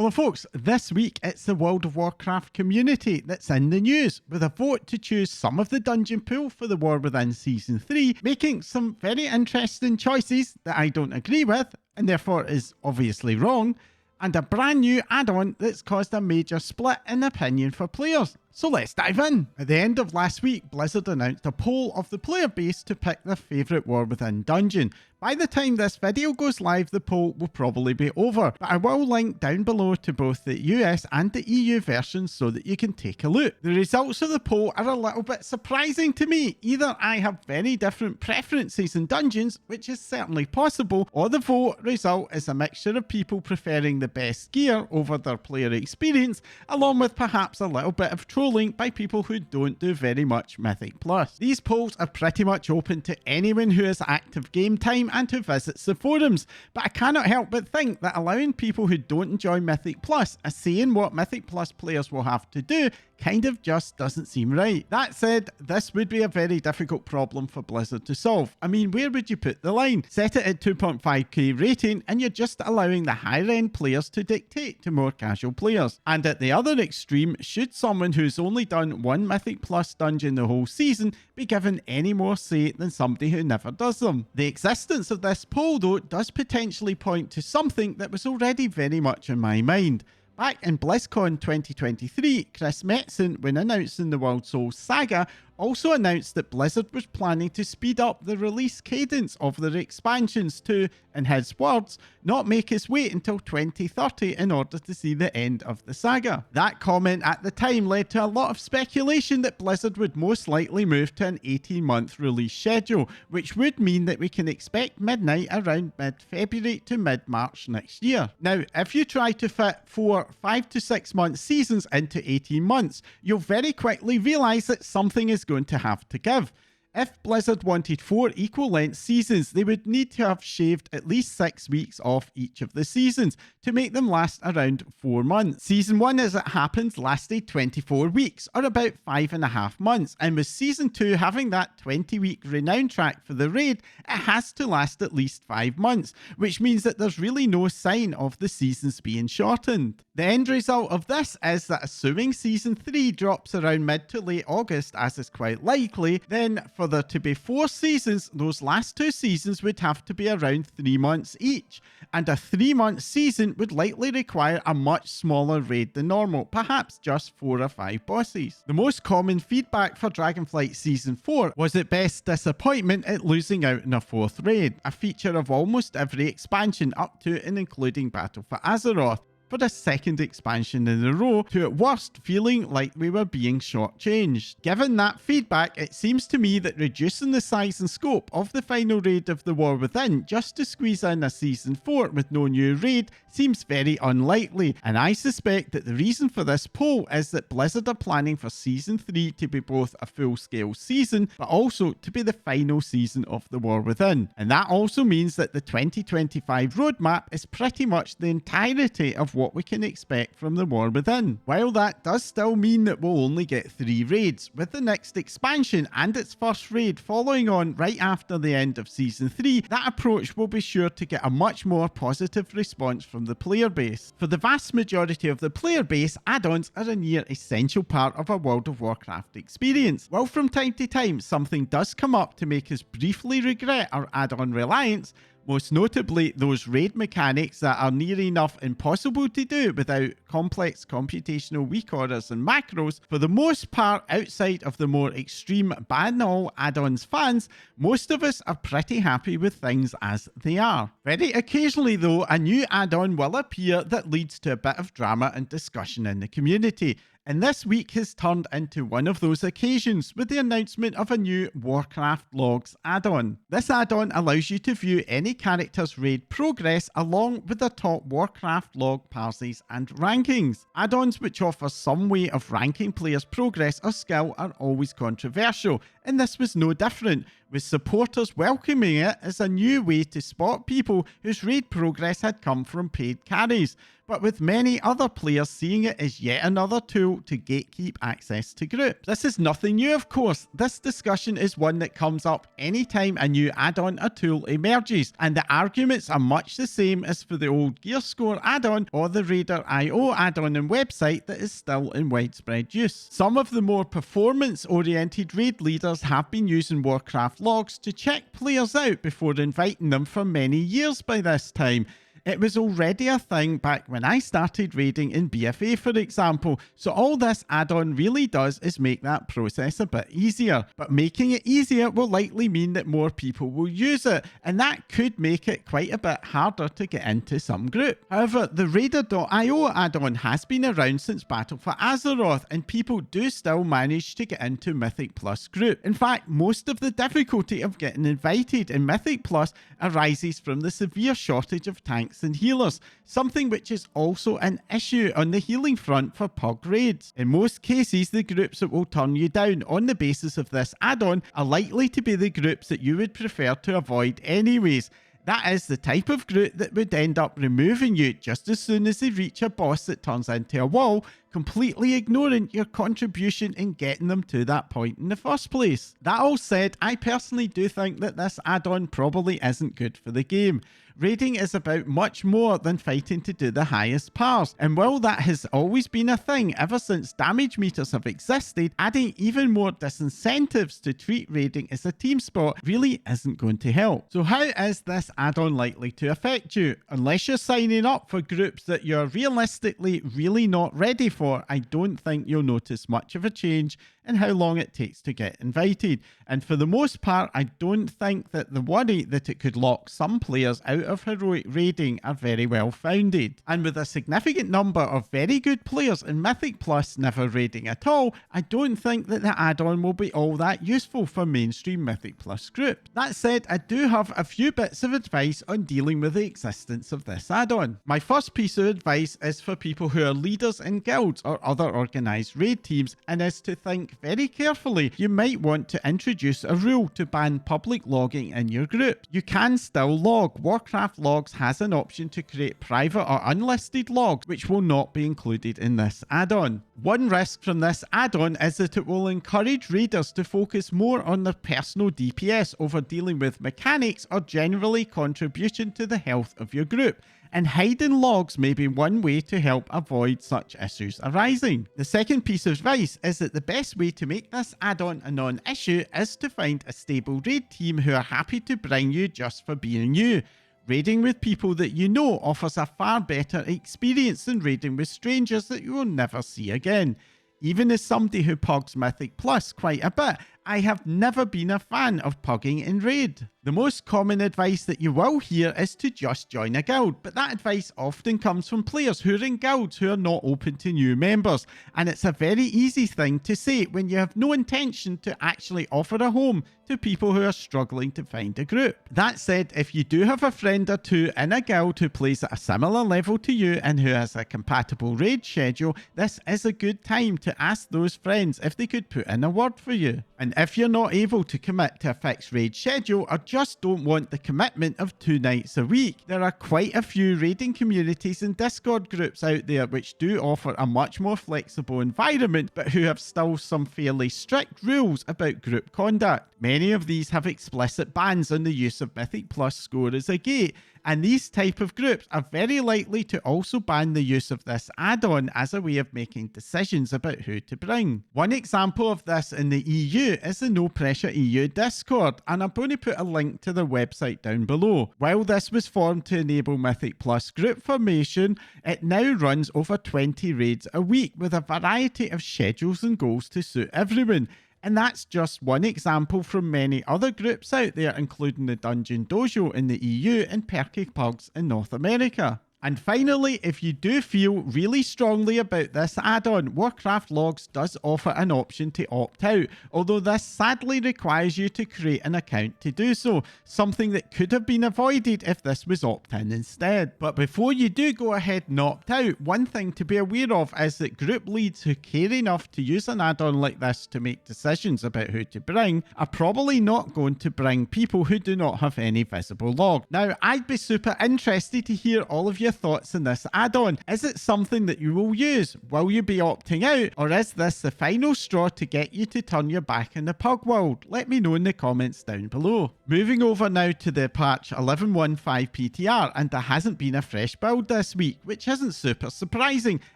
Well, folks, this week it's the World of Warcraft community that's in the news, with a vote to choose some of the dungeon pool for the War Within Season 3, making some very interesting choices that I don't agree with, and therefore is obviously wrong, and a brand new add-on that's caused a major split in opinion for players. So let's dive in. At the end of last week, Blizzard announced a poll of the player base to pick their favourite War Within dungeon. By the time this video goes live, the poll will probably be over, but I will link down below to both the US and the EU versions so that you can take a look. The results of the poll are a little bit surprising to me. Either I have very different preferences in dungeons, which is certainly possible, or the vote result is a mixture of people preferring the best gear over their player experience, along with perhaps a little bit of trolling by people who don't do very much Mythic Plus. These polls are pretty much open to anyone who has active game time and who visits the forums, but I cannot help but think that allowing people who don't enjoy Mythic Plus a say in what Mythic Plus players will have to do kind of just doesn't seem right. That said, this would be a very difficult problem for Blizzard to solve. I mean, where would you put the line? Set it at 2.5k rating and you're just allowing the higher end players to dictate to more casual players. And at the other extreme, should someone who's only done one Mythic Plus dungeon the whole season be given any more say than somebody who never does them? The existence of this poll though does potentially point to something that was already very much in my mind. Back in BlizzCon 2023, Chris Metzen, when announcing the World Souls Saga, also announced that Blizzard was planning to speed up the release cadence of their expansions to, in his words, not make us wait until 2030 in order to see the end of the saga. That comment at the time led to a lot of speculation that Blizzard would most likely move to an 18-month release schedule, which would mean that we can expect Midnight around mid-February to mid-March next year. Now, if you try to fit 5 to 6 month seasons into 18 months, you'll very quickly realise that something is going to have to give. If Blizzard wanted 4 equal-length seasons, they would need to have shaved at least 6 weeks off each of the seasons to make them last around 4 months. Season 1, as it happens, lasted 24 weeks, or about 5.5 months, and with Season 2 having that 20-week renown track for the raid, it has to last at least 5 months, which means that there's really no sign of the seasons being shortened. The end result of this is that assuming Season 3 drops around mid to late August, as is quite likely, then for there to be 4 seasons, those last 2 seasons would have to be around 3 months each, and a 3-month season would likely require a much smaller raid than normal, perhaps just 4 or 5 bosses. The most common feedback for Dragonflight Season 4 was at best disappointment at losing out on a 4th raid, a feature of almost every expansion up to and including Battle for Azeroth, for the 2nd expansion in a row, to at worst feeling like we were being shortchanged. Given that feedback, it seems to me that reducing the size and scope of the final raid of the War Within just to squeeze in a Season 4 with no new raid seems very unlikely, and I suspect that the reason for this poll is that Blizzard are planning for Season 3 to be both a full-scale season, but also to be the final season of the War Within. And that also means that the 2025 roadmap is pretty much the entirety of what we can expect from the War Within. While that does still mean that we'll only get 3 raids, with the next expansion and its first raid following on right after the end of Season 3, that approach will be sure to get a much more positive response from the player base. For the vast majority of the player base, add-ons are a near essential part of a World of Warcraft experience. While from time to time something does come up to make us briefly regret our add-on reliance, most notably those raid mechanics that are near enough impossible to do without complex computational weak orders and macros, for the most part outside of the more extreme ban all add-ons fans, most of us are pretty happy with things as they are. Very occasionally though, a new add-on will appear that leads to a bit of drama and discussion in the community. And this week has turned into one of those occasions with the announcement of a new Warcraft Logs add-on. This add-on allows you to view any character's raid progress along with the top Warcraft log parses and rankings. Add-ons which offer some way of ranking players' progress or skill are always controversial, and this was no different, with supporters welcoming it as a new way to spot people whose raid progress had come from paid carries, but with many other players seeing it as yet another tool to gatekeep access to groups. This is nothing new, of course. This discussion is one that comes up anytime a new add-on or tool emerges, and the arguments are much the same as for the old Gear Score add-on or the Raider.io add-on and website that is still in widespread use. Some of the more performance-oriented raid leaders have been using Warcraft Logs to check players out before inviting them for many years by this time. It was already a thing back when I started raiding in BFA, for example, so all this add-on really does is make that process a bit easier. But making it easier will likely mean that more people will use it, and that could make it quite a bit harder to get into some group. However, the Raider.io add-on has been around since Battle for Azeroth, and people do still manage to get into Mythic Plus group. In fact, most of the difficulty of getting invited in Mythic Plus arises from the severe shortage of tanks and healers, something which is also an issue on the healing front for PUG raids. In most cases, the groups that will turn you down on the basis of this add-on are likely to be the groups that you would prefer to avoid anyways. That is the type of group that would end up removing you just as soon as they reach a boss that turns into a wall, completely ignoring your contribution in getting them to that point in the first place. That all said, I personally do think that this add-on probably isn't good for the game. Raiding is about much more than fighting to do the highest powers, and while that has always been a thing ever since damage meters have existed, adding even more disincentives to treat raiding as a team sport really isn't going to help. So how is this add-on likely to affect you? Unless you're signing up for groups that you're realistically really not ready for, I don't think you'll notice much of a change in how long it takes to get invited. And for the most part, I don't think that the worry that it could lock some players out of heroic raiding are very well founded. And with a significant number of very good players in Mythic Plus never raiding at all, I don't think that the add-on will be all that useful for mainstream Mythic Plus groups. That said, I do have a few bits of advice on dealing with the existence of this add-on. My first piece of advice is for people who are leaders in guilds or other organised raid teams, and is to think very carefully. You might want to introduce a rule to ban public logging in your group. You can still log. Warcraft Logs has an option to create private or unlisted logs, which will not be included in this add-on. One risk from this add-on is that it will encourage raiders to focus more on their personal DPS over dealing with mechanics or generally contribution to the health of your group, and hiding logs may be one way to help avoid such issues arising. The second piece of advice is that the best way to make this add-on a non-issue is to find a stable raid team who are happy to bring you just for being you. Raiding with people that you know offers a far better experience than raiding with strangers that you will never see again. Even as somebody who pugs Mythic Plus quite a bit, I have never been a fan of pugging in raid. The most common advice that you will hear is to just join a guild, but that advice often comes from players who are in guilds who are not open to new members, and it's a very easy thing to say when you have no intention to actually offer a home to people who are struggling to find a group. That said, if you do have a friend or two in a guild who plays at a similar level to you and who has a compatible raid schedule, this is a good time to ask those friends if they could put in a word for you. And if you're not able to commit to a fixed raid schedule or just don't want the commitment of 2 nights a week, there are quite a few raiding communities and Discord groups out there which do offer a much more flexible environment, but who have still some fairly strict rules about group conduct. Many of these have explicit bans on the use of Mythic Plus score as a gate, and these type of groups are very likely to also ban the use of this add-on as a way of making decisions about who to bring. One example of this in the EU is the No Pressure EU Discord, and I'm going to put a link to their website down below. While this was formed to enable Mythic Plus group formation, it now runs over 20 raids a week with a variety of schedules and goals to suit everyone. And that's just one example from many other groups out there, including the Dungeon Dojo in the EU and Perky Pugs in North America. And finally, if you do feel really strongly about this add-on, Warcraft Logs does offer an option to opt out, although this sadly requires you to create an account to do so, something that could have been avoided if this was opt-in instead. But before you do go ahead and opt out, one thing to be aware of is that group leads who care enough to use an add-on like this to make decisions about who to bring are probably not going to bring people who do not have any visible log. Now, I'd be super interested to hear all of your thoughts on this add-on. Is it something that you will use? Will you be opting out? Or is this the final straw to get you to turn your back on the pug world? Let me know in the comments down below. Moving over now to the patch 11.15 PTR, and there hasn't been a fresh build this week, which isn't super surprising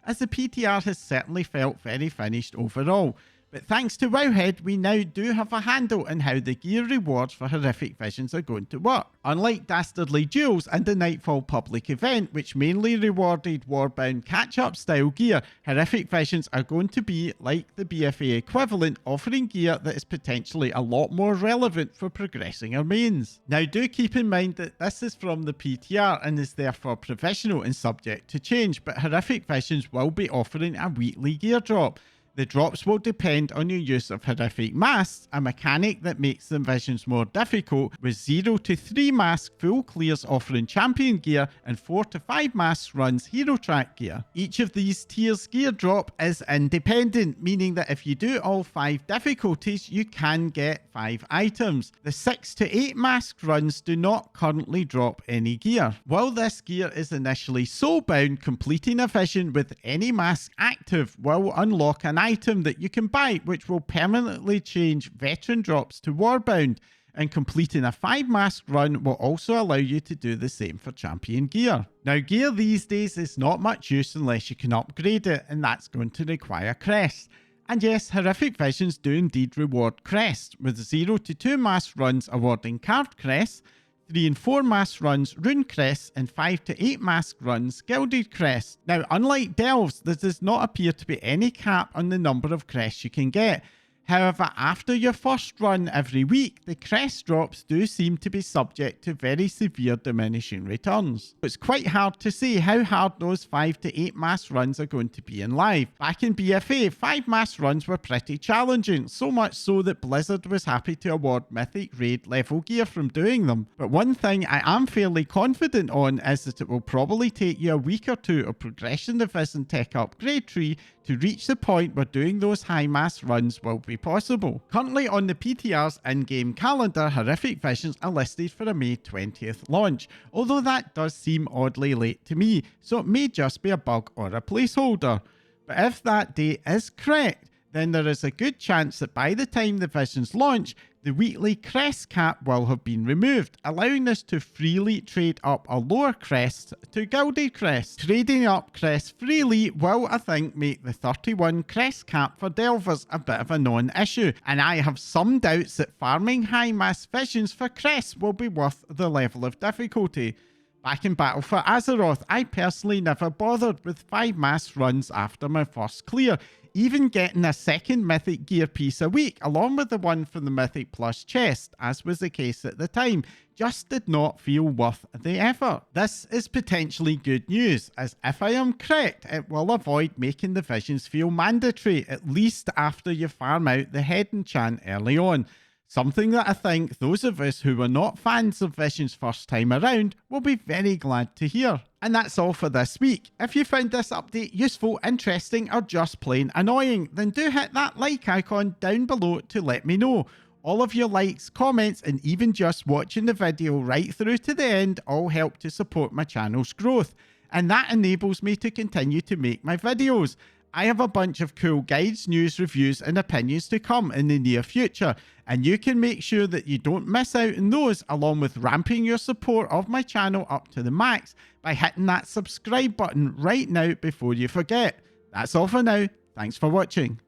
as the PTR has certainly felt very finished overall. But thanks to Wowhead, we now do have a handle on how the gear rewards for horrific visions are going to work. Unlike Dastardly Duels and the Nightfall public event, which mainly rewarded Warbound catch-up style gear, horrific visions are going to be, like the BFA equivalent, offering gear that is potentially a lot more relevant for progressing our mains. Now do keep in mind that this is from the PTR and is therefore provisional and subject to change, but horrific visions will be offering a weekly gear drop. The drops will depend on your use of horrific masks, a mechanic that makes the visions more difficult, with 0 to 3 mask full clears offering champion gear and 4 to 5 masks runs hero track gear. Each of these tiers gear drop is independent, meaning that if you do all 5 difficulties, you can get 5 items. The 6 to 8 mask runs do not currently drop any gear. While this gear is initially soulbound, completing a vision with any mask active will unlock an item that you can buy, which will permanently change veteran drops to warbound, and completing a 5 mask run will also allow you to do the same for champion gear. Now, gear these days is not much use unless you can upgrade it, and that's going to require crests. And yes, horrific visions do indeed reward crests, with 0 to 2 mask runs awarding carved crests, 3 and 4 mask runs rune crests, and 5 to 8 mask runs gilded crests. Now, unlike delves, there does not appear to be any cap on the number of crests you can get. However, after your first run every week, the crest drops do seem to be subject to very severe diminishing returns. It's quite hard to say how hard those 5 to 8 mass runs are going to be in live. Back in BFA, 5 mass runs were pretty challenging, so much so that Blizzard was happy to award Mythic Raid level gear from doing them. But one thing I am fairly confident on is that it will probably take you a week or two of progression the Viz and Tech upgrade tree to reach the point where doing those high mass runs will be possible. Currently on the PTR's in-game calendar, horrific visions are listed for a May 20th launch, although that does seem oddly late to me, so it may just be a bug or a placeholder. But if that date is correct, then there is a good chance that by the time the visions launch, the weekly crest cap will have been removed, allowing us to freely trade up a lower crest to gilded crest. Trading up crests freely will, I think, make the 31 crest cap for delvers a bit of a non-issue, and I have some doubts that farming high mass visions for crests will be worth the level of difficulty. Back in Battle for Azeroth, I personally never bothered with 5 mass runs after my first clear. Even getting a second Mythic gear piece a week, along with the one from the Mythic Plus chest, as was the case at the time, just did not feel worth the effort. This is potentially good news, as if I am correct, it will avoid making the visions feel mandatory, at least after you farm out the head enchant early on. Something that I think those of us who were not fans of visions first time around will be very glad to hear. And that's all for this week. If you found this update useful, interesting, or just plain annoying, then do hit that like icon down below to let me know. All of your likes, comments, and even just watching the video right through to the end all help to support my channel's growth. And that enables me to continue to make my videos. I have a bunch of cool guides, news, reviews, and opinions to come in the near future, and you can make sure that you don't miss out on those, along with ramping your support of my channel up to the max by hitting that subscribe button right now before you forget. That's all for now. Thanks for watching.